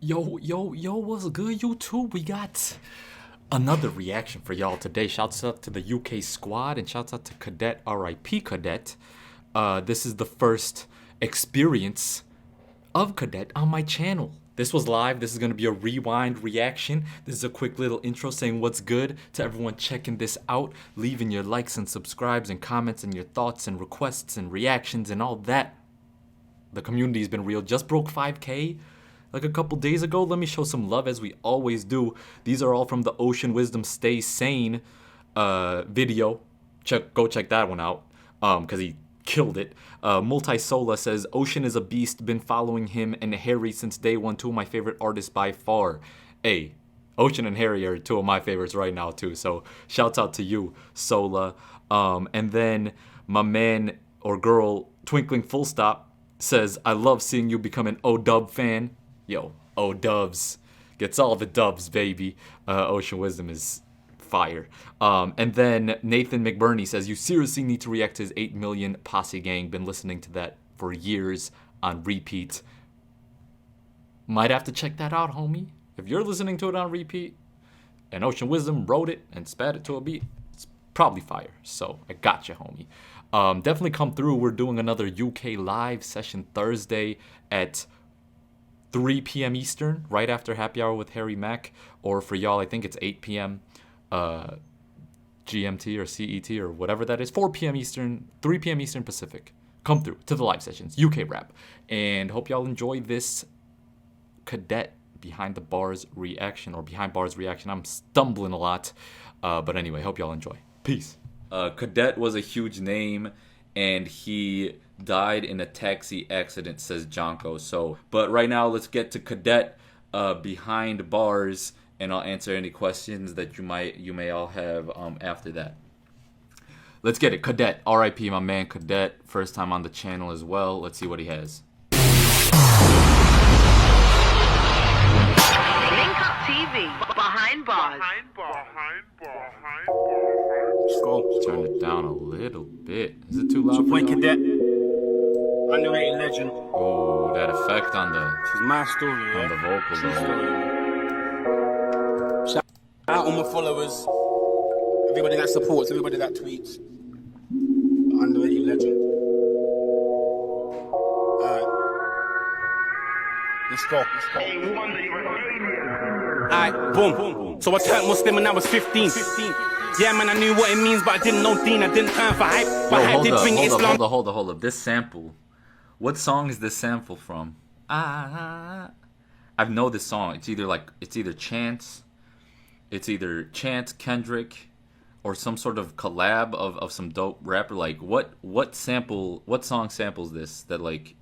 Yo, what's good, YouTube? We got another reaction for y'all today. Shouts out to the UK squad and shouts out to Cadet, RIP Cadet. This is the first experience of Cadet on my channel. This was live. This is going to be a rewind reaction. This is a quick little intro saying what's good to everyone checking this out, leaving your likes and subscribes and comments and your thoughts and requests and reactions and all that. The community's been real. Just broke 5K like a couple days ago. Let me show some love as we always do. These are all from the Ocean Wisdom Stay Sane video. Go check that one out because he killed it. Multisola says Ocean is a beast, been following him and Harry since day one, two of my favorite artists by far. Hey, Ocean and Harry are two of my favorites right now too, so shouts out to you, Sola. And then my man or girl Twinkling Full Stop says I love seeing you become an O-Dub fan. Yo, O-Dubs gets all the dubs, baby. Ocean Wisdom is fire. And then Nathan McBurney says, you seriously need to react to his 8 million Posse Gang. Been listening to that for years on repeat. Might have to check that out, homie. If you're listening to it on repeat and Ocean Wisdom wrote it and spat it to a beat, it's probably fire. So I got you, homie. Definitely come through. We're doing another UK live session Thursday at 3 p.m. Eastern, right after Happy Hour with Harry Mack. Or for y'all, I think it's 8 p.m. GMT or CET or whatever that is. 4 p.m. Eastern, 3 p.m. Eastern Pacific. Come through to the live sessions, UK rap. And hope y'all enjoy this Cadet Behind the Barz reaction, or Behind Barz reaction. I'm stumbling a lot. But anyway, hope y'all enjoy. Peace. Cadet was a huge name, and he died in a taxi accident, says Jonko. So, but right now, let's get to Cadet Behind Barz, and I'll answer any questions that you may all have after that. Let's get it. Cadet, R.I.P. my man Cadet, first time on the channel as well. Let's see what he has. Link Up TV, Behind Barz. Let's go. Turn it down a little bit. Is it too loud? So for point y'all? Cadet, underrated legend. Oh, that effect on the This is my story, yeah? on the vocal True though. story. Shout out all my followers, everybody that supports, everybody that tweets. Underrated legend. Alright. Let's go. Alright, boom. So I turned Muslim when I was 15. Yeah, man, I knew what it means, but I didn't know Deen. I didn't turn for hype, but hype did bring Islam. Hold up. This sample. What song is this sample from? I know this song. It's either Chance, Kendrick, or some sort of collab of some dope rapper. Like what song samples this? That like,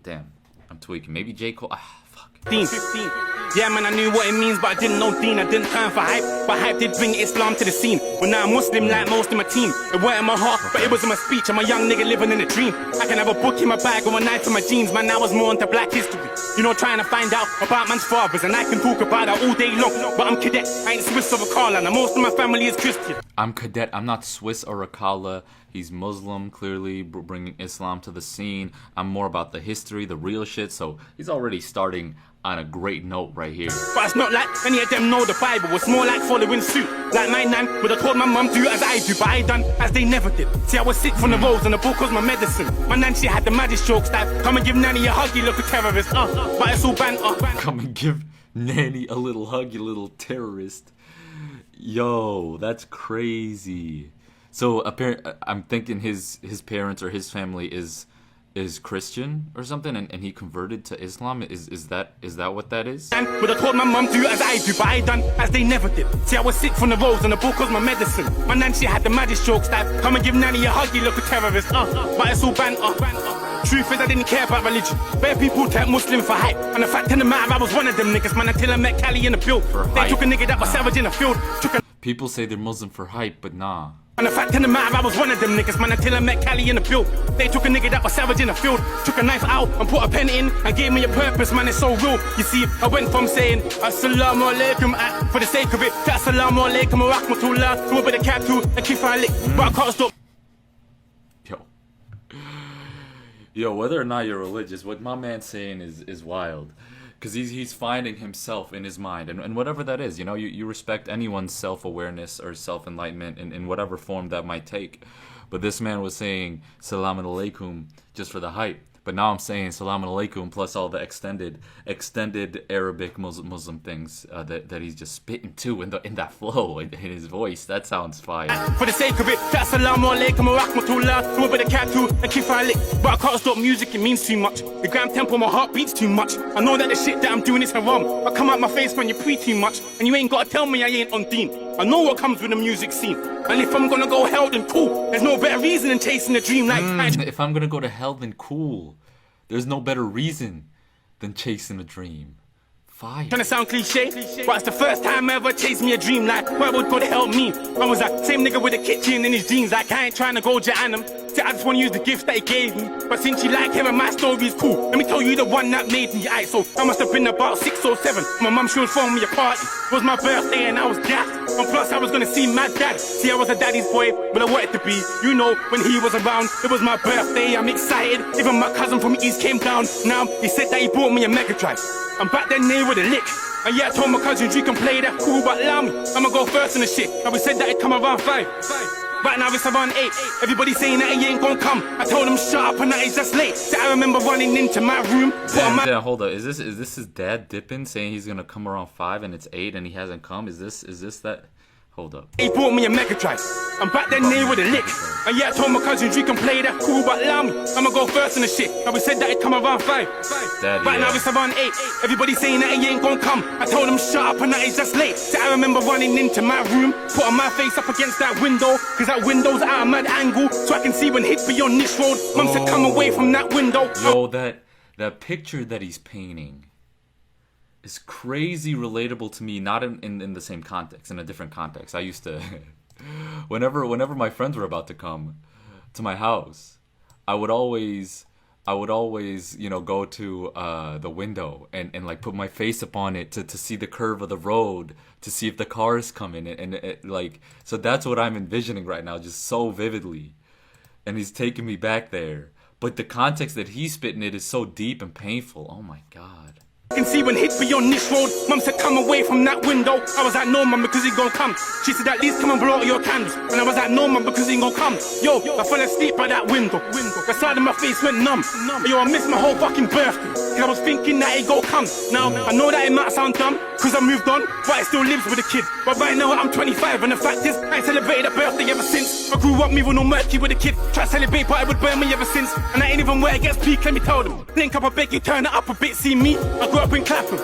damn, I'm tweaking. Maybe J. Cole. Fuck. 15. Yeah, man, I knew what it means, but I didn't know Deen. I didn't turn for hype, but hype did bring Islam to the scene. When I'm Muslim, like most of my team, it weren't in my heart, but it was in my speech. I'm a young nigga living in a dream. I can have a book in my bag or a knife in my jeans. Man, I was more into black history. You know, trying to find out about man's fathers, and I can talk about that all day long. But I'm Cadet, I ain't Swiss or Akala, and most of my family is Christian. I'm Cadet. I'm not Swiss or Akala. He's Muslim, clearly bringing Islam to the scene. I'm more about the history, the real shit. So he's already starting on a great note right here. But it's not like any of them know the Bible. It's more like following suit. Like my nan would have told my mum do as I do, but I done as they never did. See, I was sick from the rolls and the book was my medicine. My nan, she had the maddest jokes that come and give Nanny a hug, you look a terrorist. But it's all banter. Come and give Nanny a little hug, you little terrorist. Yo, that's crazy. So I'm thinking his parents or his family is Christian or something, and he converted to Islam. Is that what that is? And would have told my mum do as I do, but I done as they never did. See, I was sick from the rolls and the book was my medicine. My nan, she had the maddest jokes that come and give Nanny a hug, you look a terrorist. But it's all banter. Truth is, I didn't care about religion. Bare people turned Muslim for hype, and the fact in the matter, I was one of them niggas, man, until I met Cali in the field. They took a nigga that was savage in the field. People say they're Muslim for hype, but nah. And the fact in the matter, I was one of them niggas, man, until I met Cali in the field. They took a nigga that was savage in the field, took a knife out and put a pen in and gave me a purpose, man, it's so real. You see, I went from saying Assalamu alaikum for the sake of it to Assalamu alaikum wa rahmatullah with a capital and keep on lick, but I can't stop. Yo, whether or not you're religious, what my man's saying is wild. because he's finding himself in his mind, and whatever that is, you respect anyone's self-awareness or self-enlightenment in whatever form that might take. But this man was saying Salam alaikum just for the hype. But now I'm saying Salam alaikum plus all the extended Arabic Muslim things that he's just spitting too in that flow in his voice. That sounds fire. For the sake of it, that's Assalamu alaikum wa rahmatullah. Do a bit of cat too and keep lick. But I can't stop music, it means too much. The gram tempo, my heart beats too much. I know that the shit that I'm doing is haram. I come out my face when you pre too much. And you ain't gotta tell me I ain't on deen. I know what comes with the music scene. And if I'm gonna go hell, then cool. There's no better reason than chasing a dream like if I'm gonna go to hell, then cool. There's no better reason than chasing a dream. Fire. Trying to sound cliche, but it's the first time I ever chased me a dream. Like, where would God help me? I was that same nigga with a kitchen in his jeans. Like, I ain't trying to go Jahannam. See, I just want to use the gifts that he gave me. But since you like hearing my story's cool, let me tell you the one that made me. Aight, so I must have been about 6 or 7. My mum, she was throwing me a party. It was my birthday and I was gassed. And plus I was gonna see my dad. See, I was a daddy's boy, but I wanted to be. You know, when he was around, it was my birthday. I'm excited. Even my cousin from the East came down. Now, he said that he bought me a Mega Drive. And back then they were the lick. And yeah, I told my cousins you can play that cool, but allow me, I'ma go first in the shit. And we said that it come around 5. Right now it's around 8. Everybody saying that he ain't gonna come. I told him shut up and that he's just late. So I remember running into my room. Damn, hold up. Is this his dad dipping, saying he's gonna come around 5 and it's 8 and he hasn't come? Is this that? Hold up. He bought me a Mega Drive. And back then they were the lick. And yeah, I told my cousins you can play that cool, but allow me, I'ma go first in the shit. And we said that it come around 5. Daddy, right now it's around 8. Everybody saying that he ain't gonna come. I told him shut up and that he's just late. So I remember running into my room, putting my face up against that window, cause that window's at a mad angle, so I can see when hit beyond this road. Mum said come away from that window. Yo, that picture that he's painting is crazy relatable to me, not in the same context, in a different context. I used to whenever my friends were about to come to my house, I would always go to the window and like put my face upon it to see the curve of the road, to see if the cars come in it, and it, like, so that's what I'm envisioning right now, just so vividly. And he's taking me back there, but the context that he's spitting it is so deep and painful. Oh my god. I can see when hit beyond this road. Mum said come away from that window. I was like no mum, because he gon' come. She said at least come and blow out your candles. And I was like no mum, because he gon' come. Yo, I fell asleep by that window. The side of my face went numb. Yo, I missed my whole fucking birthday, cause I was thinking that he gon' come. Now, I know that it might sound dumb, cause I moved on, but I still lives with a kid. But right now I'm 25 and the fact is I ain't celebrated a birthday ever since. I grew up moving on murky with a kid. Try to celebrate but it would burn me ever since. And I ain't even where it gets peak, let me tell them. Link up, I beg you, turn it up a bit, see me. I grew up in Clapham,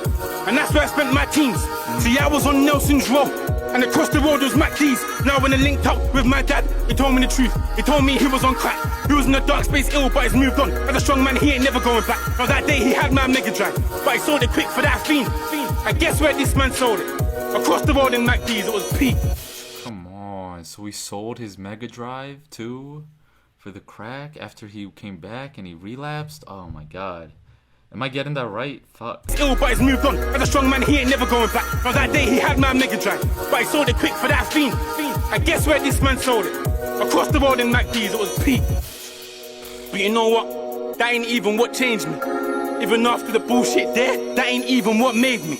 and that's where I spent my teens. See, I was on Nelson's Road, and across the road was Mac Keys. Now when I linked up with my dad, he told me the truth. He told me he was on crack. He was in the dark space ill, but he's moved on. As a strong man, he ain't never going back. Now that day he had my Mega Drive, but he sold it quick for that fiend. And guess where this man sold it? Across the road in Mac Keys, it was P. Come on, so he sold his Mega Drive too for the crack after he came back and he relapsed? Oh my god. Am I getting that right? Fuck. He's ill, but he's moved on. As a strong man, he ain't never going back. Now that day he had my Mega Drive, but he sold it quick for that fiend. And guess where this man sold it? Across the road in Mac Keys, it was P. But you know what? That ain't even what changed me. Even after the bullshit there, that ain't even what made me.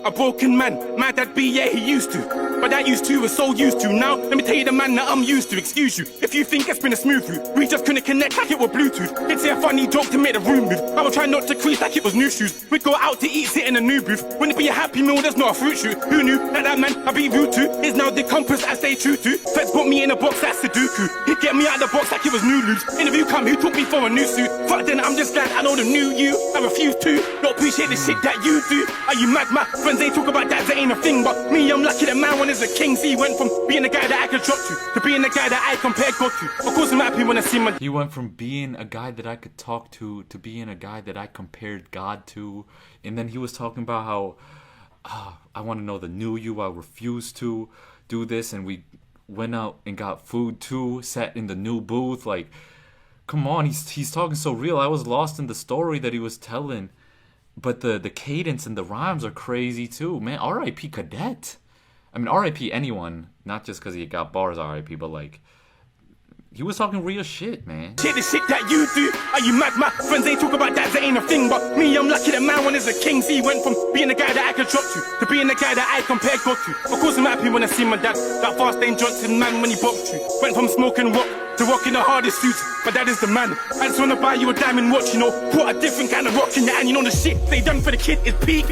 A broken man, my dad be, yeah, he used to. But that used to was so used to. Now, let me tell you the man that I'm used to. Excuse you, if you think it's been a smooth route, we just couldn't connect like it was Bluetooth. It's a funny joke to make the room move. I would try not to crease like it was new shoes. We'd go out to eat, sit in a new booth. Wouldn't it be a happy meal, there's not a fruit shoot. Who knew that man I be rude to is now the compass I stay true to. Feds put me in a box, that's Sudoku. He'd get me out of the box like it was new lubes. Interview come, who took me for a new suit? Fuck then, I'm just glad I know the new you. I refuse to, not appreciate the shit that you do. Are you mad, my friends, they talk about that ain't a thing, but me, I'm lucky that man one is a king. See, he went from being the guy that I could drop to being the guy that I compared God to. Of course I'm happy when I see my... He went from being a guy that I could talk to being a guy that I compared God to. And then he was talking about how I want to know the new you, I refuse to do this, and we went out and got food too, sat in the new booth. Like, come on, he's talking so real. I was lost in the story that he was telling. But the cadence and the rhymes are crazy too, man. R.I.P. Cadet. I mean, R.I.P. anyone, not just because he got Barz R.I.P., but like, He was talking real shit, man. Shit, the shit that you do. Are you mad? My friends ain't talk about that ain't a thing. But me, I'm lucky that man one is a king. See, he went from being the guy that I could drop to being the guy that I compare God to. Of course, I'm happy when I see my dad. That fast Dane Johnson man when he boxed you. Went from smoking rock to rocking the hardest suits. My dad is the man. I just wanna buy you a diamond watch, you know. Put a different kind of rock in your hand. You know the shit they done for the kid is peak.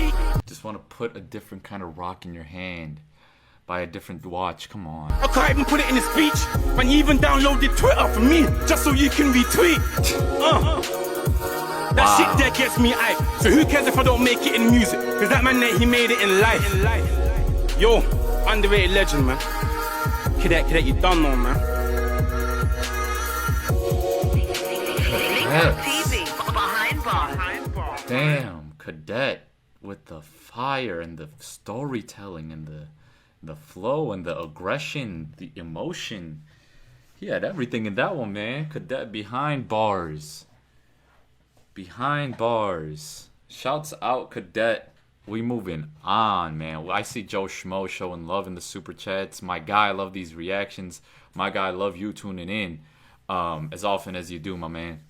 Just want to put a different kind of rock in your hand. Buy a different watch, come on. I can't even put it in a speech. Man, you even downloaded Twitter for me, just so you can retweet. That shit there gets me hype. So who cares if I don't make it in music? Cause that man there, he made it in life. Yo, underrated legend, man. Cadet, you done know, man. TV, behind bars. Damn, Cadet with the fire and the storytelling and the flow and the aggression, the emotion. He had everything in that one, man. Cadet behind bars. Behind bars. Shouts out, Cadet. We moving on, man. I see Joe Schmo showing love in the super chats. My guy, I love these reactions. My guy, I love you tuning in as often as you do, my man.